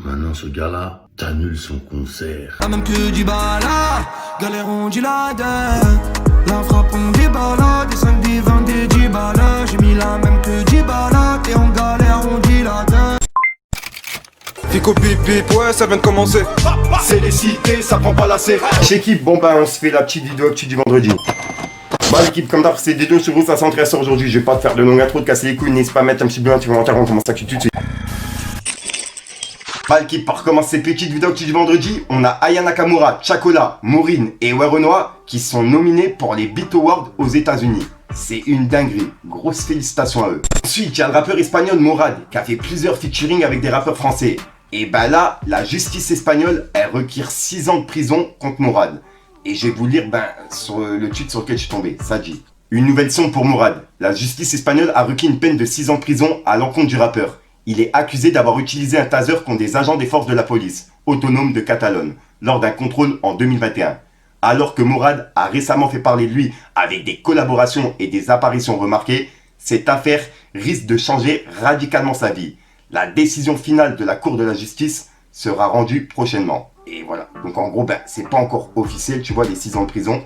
Maintenant, ce gars-là t'annule son concert. Pas même que du bala, galère on dit la dette. La frappe on dit bala, des 5, des 20, des 10 balas. J'ai mis la même que 10 balas, t'es en galère on dit la dette. Fico bip bip, ouais ça vient de commencer. C'est les cités, ça prend pas la C. Chez l'équipe, bon bah on se fait la petite vidéo actu du vendredi. Bah l'équipe, comme d'hab, c'est des deux sur vous, ça s'intéresse aujourd'hui. Je vais pas te faire de longue intro, de casser les couilles, n'hésite pas à mettre un petit peu un petit commentaire, on commence ça tout de suite. Bah l'équipe, pour recommencer cette petite vidéo actu du vendredi, on a Aya Nakamura, Chacola, Maureen et Werenoi qui sont nominés pour les Beat Awards aux États-Unis. C'est une dinguerie, grosse félicitations à eux. Ensuite, il y a le rappeur espagnol Morad qui a fait plusieurs featuring avec des rappeurs français. Et bah là, la justice espagnole, elle requiert 6 ans de prison contre Morad. Et je vais vous lire sur le tweet sur lequel je suis tombé, ça dit. Une nouvelle son pour Morad. La justice espagnole a requis une peine de 6 ans de prison à l'encontre du rappeur. Il est accusé d'avoir utilisé un taser contre des agents des forces de la police autonomes de Catalogne lors d'un contrôle en 2021. Alors que Morad a récemment fait parler de lui avec des collaborations et des apparitions remarquées, cette affaire risque de changer radicalement sa vie. La décision finale de la Cour de la justice sera rendue prochainement. Et voilà, donc en gros, c'est pas encore officiel, tu vois, les 6 ans de prison.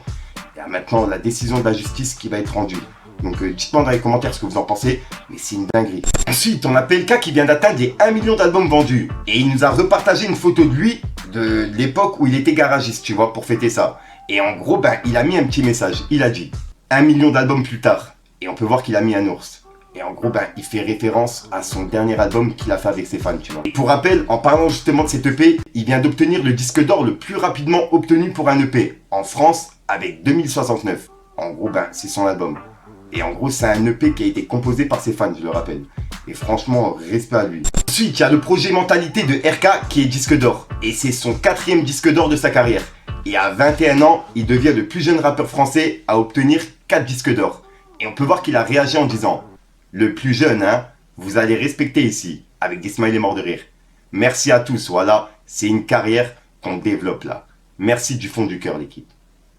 Il y a maintenant la décision de la justice qui va être rendue. Donc dites-moi dans les commentaires ce que vous en pensez, mais c'est une dinguerie. Ensuite, on a PLK qui vient d'atteindre les 1 million d'albums vendus. Et il nous a repartagé une photo de lui, de l'époque où il était garagiste, tu vois, pour fêter ça. Et en gros, il a mis un petit message. Il a dit 1 million d'albums plus tard. Et on peut voir qu'il a mis un ours. Et en gros, il fait référence à son dernier album qu'il a fait avec ses fans, tu vois. Et pour rappel, en parlant justement de cet EP, il vient d'obtenir le disque d'or le plus rapidement obtenu pour un EP. En France, avec 2069. En gros, c'est son album. Et en gros, c'est un EP qui a été composé par ses fans, je le rappelle. Et franchement, respect à lui. Ensuite, il y a le projet Mentalité de RK qui est disque d'or. Et c'est son 4e disque d'or de sa carrière. Et à 21 ans, il devient le plus jeune rappeur français à obtenir 4 disques d'or. Et on peut voir qu'il a réagi en disant « Le plus jeune, hein, vous allez respecter ici », avec des smileys morts de rire. Merci à tous, voilà, c'est une carrière qu'on développe là. Merci du fond du cœur, l'équipe.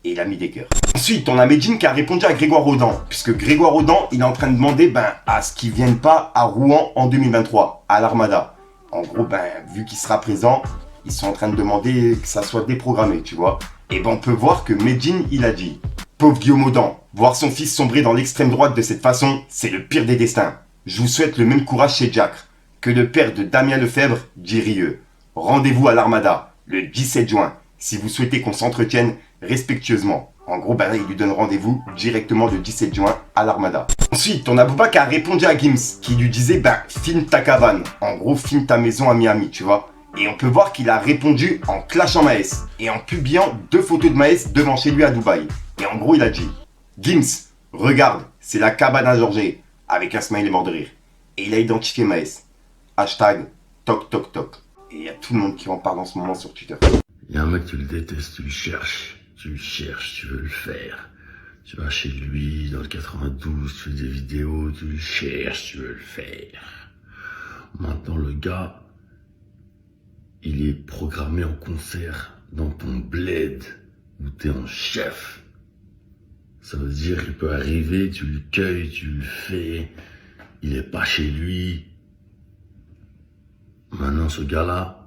Et il a mis des cœurs. Ensuite, on a Medine qui a répondu à Grégoire Rodan, puisque Grégoire Rodan, il est en train de demander à ce qu'il ne vienne pas à Rouen en 2023, à l'Armada. En gros, vu qu'il sera présent, ils sont en train de demander que ça soit déprogrammé, tu vois. Et on peut voir que Medine, il a dit « Pauvre Guillaume Audan, voir son fils sombrer dans l'extrême droite de cette façon, c'est le pire des destins. Je vous souhaite le même courage chez Jack. Que le père de Damien Lefebvre dit rieux. Rendez-vous à l'Armada, le 17 juin, si vous souhaitez qu'on s'entretienne respectueusement. » En gros, il lui donne rendez-vous directement le 17 juin à l'Armada. Ensuite, on a Booba qui a répondu à Gims, qui lui disait filme ta cabane. En gros, filme ta maison à Miami, tu vois. Et on peut voir qu'il a répondu en clashant Maes et en publiant 2 photos de Maes devant chez lui à Dubaï. Et en gros, il a dit Gims, regarde, c'est la cabane à Georges, avec un smiley mort de rire. Et il a identifié Maes. Hashtag toc toc toc. Et il y a tout le monde qui en parle en ce moment sur Twitter. Il y a un mec, tu le détestes, tu le cherches, tu veux le faire. Tu vas chez lui, dans le 92, tu fais des vidéos, tu le cherches, tu veux le faire. Maintenant, le gars, il est programmé en concert dans ton bled, où t'es en chef. Ça veut dire qu'il peut arriver, tu le cueilles, tu le fais, il est pas chez lui. Maintenant, ce gars-là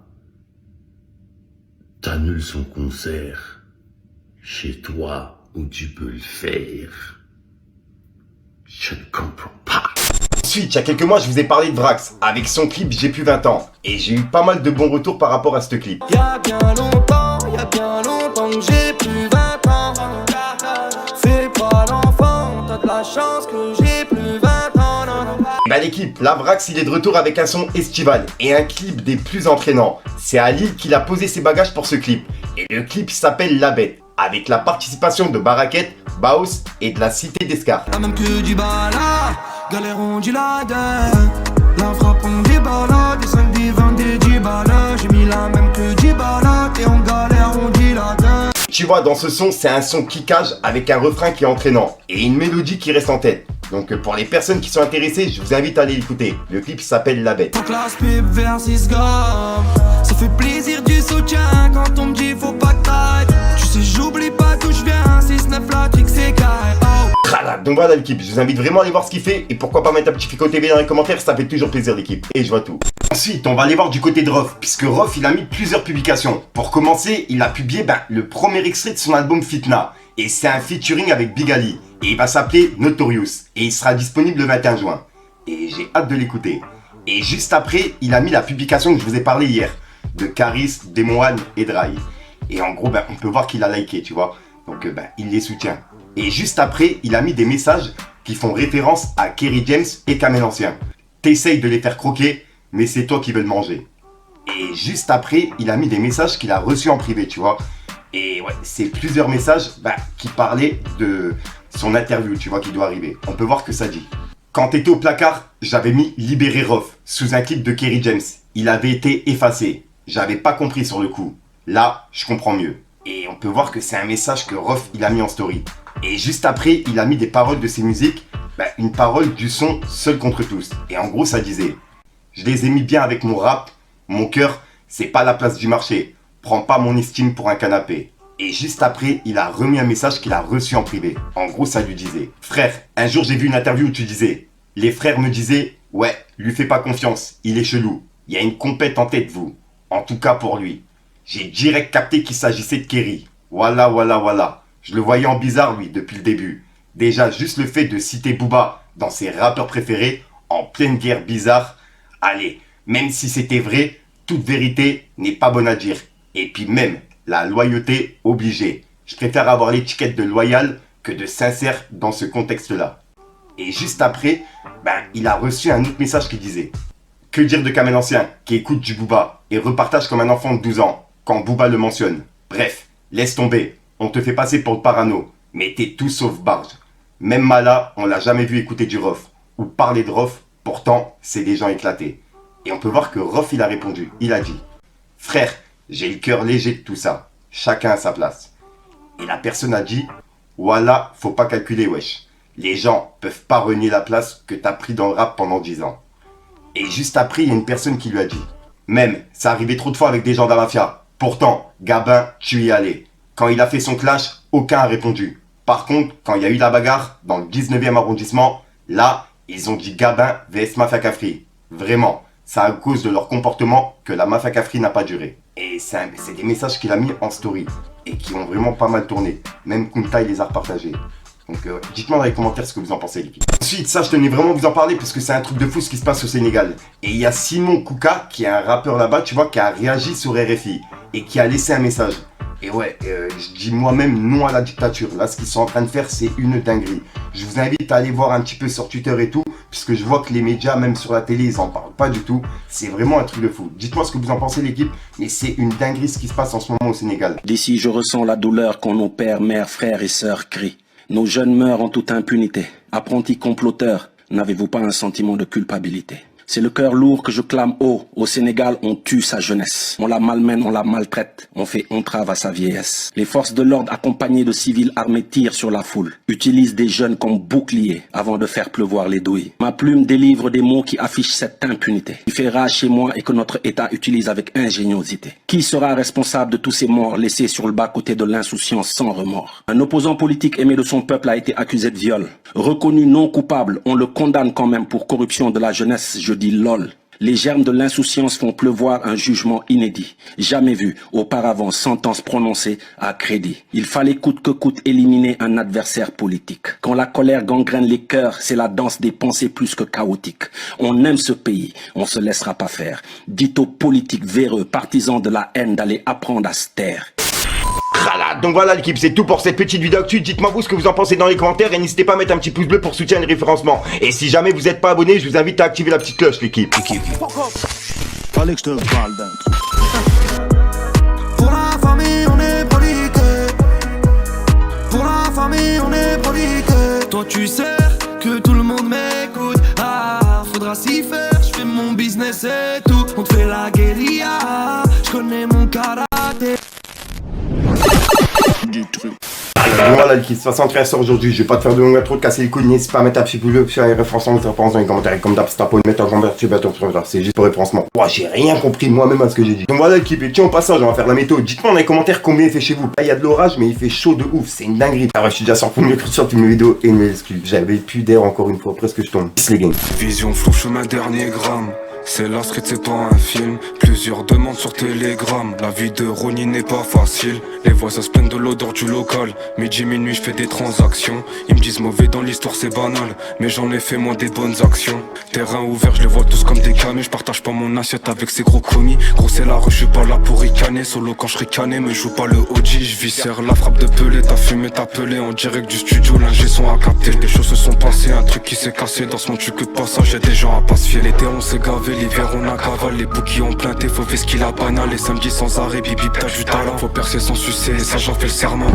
t'annule son concert chez toi où tu peux le faire. Je ne comprends pas. Ensuite, il y a quelques mois, je vous ai parlé de Vrax avec son clip J'ai plus 20 ans. Et j'ai eu pas mal de bons retours par rapport à ce clip. Y a bien longtemps que j'ai plus 20 ans. Fais pas l'enfant, t'as de la chance que j'ai plus 20 ans. L'équipe, la Vrax, il est de retour avec un son estival et un clip des plus entraînants. C'est à Lille qu'il a posé ses bagages pour ce clip. Et le clip s'appelle La Bête, avec la participation de Baraquette, Baos et de la Cité d'Escar. Pas même que du bala, galère on dit la dette. La frappe on dit bala, des 5, des 20, des 10 balas. J'ai mis la même que 10 balas, t'es en galère on dit la dette. Tu vois, dans ce son, c'est un son kickage avec un refrain qui est entraînant et une mélodie qui reste en tête. Donc pour les personnes qui sont intéressées, je vous invite à aller l'écouter. Le clip s'appelle La Bête. Classe pub versus gomme, ça fait plaisir du soutien quand on me dit faut pas que t'ailles. Tu sais j'oublie pas d'où je viens, 6-9 la trick c'est carré. Donc voilà l'équipe, je vous invite vraiment à aller voir ce qu'il fait et pourquoi pas mettre un petit Fico TV dans les commentaires, ça fait toujours plaisir l'équipe. Et je vois tout. Ensuite, on va aller voir du côté de Rof, puisque Rof, il a mis plusieurs publications. Pour commencer, il a publié le premier extrait de son album Fitna. Et c'est un featuring avec Big Ali. Et il va s'appeler Notorious. Et il sera disponible le 21 juin. Et j'ai hâte de l'écouter. Et juste après, il a mis la publication que je vous ai parlé hier. De Caris, Demon One et Dry. Et en gros, on peut voir qu'il a liké, tu vois. Donc, il les soutient. Et juste après, il a mis des messages qui font référence à Kerry James et Kamel Ancien. T'essayes de les faire croquer, mais c'est toi qui veux le manger. Et juste après, il a mis des messages qu'il a reçus en privé, tu vois. Et ouais, c'est plusieurs messages qui parlaient de son interview, tu vois, qui doit arriver. On peut voir que ça dit. Quand t'étais au placard, j'avais mis Libérer Rof sous un clip de Kerry James. Il avait été effacé. J'avais pas compris sur le coup. Là, je comprends mieux. Et on peut voir que c'est un message que Rof, il a mis en story. Et juste après, il a mis des paroles de ses musiques. Une parole du son Seul contre tous. Et en gros, ça disait: je les ai mis bien avec mon rap. Mon cœur, c'est pas la place du marché. Prends pas mon estime pour un canapé. Et juste après, il a remis un message qu'il a reçu en privé. En gros, ça lui disait: frère, un jour j'ai vu une interview où tu disais, les frères me disaient, ouais, lui fais pas confiance, il est chelou. Il y a une compète en tête, vous. En tout cas pour lui. J'ai direct capté qu'il s'agissait de Kerry. Voilà. Je le voyais en bizarre, lui, depuis le début. Déjà, juste le fait de citer Booba dans ses rappeurs préférés, en pleine guerre bizarre. Allez, même si c'était vrai, toute vérité n'est pas bonne à dire. Et puis même, la loyauté obligée. Je préfère avoir l'étiquette de loyal que de sincère dans ce contexte-là. Et juste après, il a reçu un autre message qui disait: que dire de Kamel Ancien, qui écoute du Booba et repartage comme un enfant de 12 ans, quand Booba le mentionne. Bref, laisse tomber, on te fait passer pour le parano, mais t'es tout sauf barge. Même Mala, on l'a jamais vu écouter du Rof, ou parler de Rof, pourtant, c'est des gens éclatés. Et on peut voir que Rof, il a répondu, il a dit: frère, j'ai le cœur léger de tout ça, chacun à sa place. Et la personne a dit: voilà, faut pas calculer, wesh. Les gens peuvent pas renier la place que t'as pris dans le rap pendant 10 ans. Et juste après, il y a une personne qui lui a dit: même, ça arrivait trop de fois avec des gens de la mafia. Pourtant, Gabin, tu y allais. Quand il a fait son clash, aucun a répondu. Par contre, quand il y a eu la bagarre, dans le 19e arrondissement, là, ils ont dit Gabin vs Mafia Cafri. Vraiment, c'est à cause de leur comportement que la Mafia Cafri n'a pas duré. Et c'est des messages qu'il a mis en story. Et qui ont vraiment pas mal tourné. Même Kunta, il les a repartagés. Donc dites-moi dans les commentaires ce que vous en pensez, l'équipe. Ensuite, ça je tenais vraiment à vous en parler parce que c'est un truc de fou ce qui se passe au Sénégal. Et il y a Simon Kouka, qui est un rappeur là-bas, tu vois, qui a réagi sur RFI et qui a laissé un message. Et ouais, je dis moi-même non à la dictature. Là, ce qu'ils sont en train de faire, c'est une dinguerie. Je vous invite à aller voir un petit peu sur Twitter et tout, puisque je vois que les médias, même sur la télé, ils en parlent pas du tout. C'est vraiment un truc de fou. Dites-moi ce que vous en pensez, l'équipe, mais c'est une dinguerie ce qui se passe en ce moment au Sénégal. D'ici, je ressens la douleur quand nos pères, mères, frères et sœurs crient. Nos jeunes meurent en toute impunité. Apprentis comploteurs, n'avez-vous pas un sentiment de culpabilité? C'est le cœur lourd que je clame haut. Au Sénégal, on tue sa jeunesse. On la malmène, on la maltraite. On fait entrave à sa vieillesse. Les forces de l'ordre accompagnées de civils armés tirent sur la foule. Utilisent des jeunes comme boucliers avant de faire pleuvoir les douilles. Ma plume délivre des mots qui affichent cette impunité. Qui fait rage chez moi et que notre État utilise avec ingéniosité. Qui sera responsable de tous ces morts laissés sur le bas-côté de l'insouciance sans remords? Un opposant politique aimé de son peuple a été accusé de viol. Reconnu non coupable, on le condamne quand même pour corruption de la jeunesse, je dis lol. Les germes de l'insouciance font pleuvoir un jugement inédit, jamais vu auparavant, sentence prononcée à crédit. Il fallait coûte que coûte éliminer un adversaire politique. Quand la colère gangrène les cœurs, c'est la danse des pensées plus que chaotique. On aime ce pays, on se laissera pas faire. Dites aux politiques véreux, partisans de la haine, d'aller apprendre à se taire. Donc voilà l'équipe, c'est tout pour cette petite vidéo actu. Dites-moi vous ce que vous en pensez dans les commentaires et n'hésitez pas à mettre un petit pouce bleu pour soutenir le référencement. Et si jamais vous n'êtes pas abonné, je vous invite à activer la petite cloche, l'équipe. Fallait que je te parle d'un truc. Pour la famille, on est prolique. Pour la famille, on est prolique. Toi, tu sais que tout le monde m'écoute. Ah, faudra s'y faire. Je fais mon business et tout. On te fait la guérilla. Je connais mon karaté. Du truc. Voilà l'équipe, 63 sort aujourd'hui. Je vais pas te faire de longue intro, de casser les couilles. N'hésite pas à mettre un petit pouce bleu sur les référencements, mettre référence dans les commentaires. Comme d'hab, c'est ta peau, mettre un grand merci, c'est juste pour référencement. Ouah, j'ai rien compris moi-même à ce que j'ai dit. Donc voilà l'équipe, et tiens au passage, on va faire la météo. Dites-moi dans les commentaires combien il fait chez vous. Là, il y a de l'orage, mais il fait chaud de ouf. C'est une dinguerie. Ah ouais, je suis déjà sorti mieux que sur toutes mes vidéos et une excuse. J'avais plus d'air encore une fois, presque je tombe. Peace les gars. Vision flou, chemin dernier gramme. C'est la street, c'est pas un film. Plusieurs demandes sur Telegram. La vie de Ronnie n'est pas facile. Les voisins se plaignent de l'odeur du local. Midi, minuit, je fais des transactions. Ils me disent mauvais dans l'histoire, c'est banal. Mais j'en ai fait moi des bonnes actions. Terrain ouvert, je les vois tous comme des canets. Je partage pas mon assiette avec ces gros commis. Gros, c'est la rue, je suis pas là pour ricaner. Solo quand je ricané, me joue pas le OG. Je viscère la frappe de Pelé. T'as fumé, t'as pelé en direct du studio. L'ingé son à capter. Des choses se sont passées, un truc qui s'est cassé. Dans ce monde, tu que de passage, y'a des gens à pas se fier. L'été, on s'est gavé. L'hiver on a cavale, les bouquets ont planté, faut faire ce qu'il a banal. Les samedis sans arrêt, bip bip t'as du talent. Faut percer sans sucer, ça j'en fais le serment.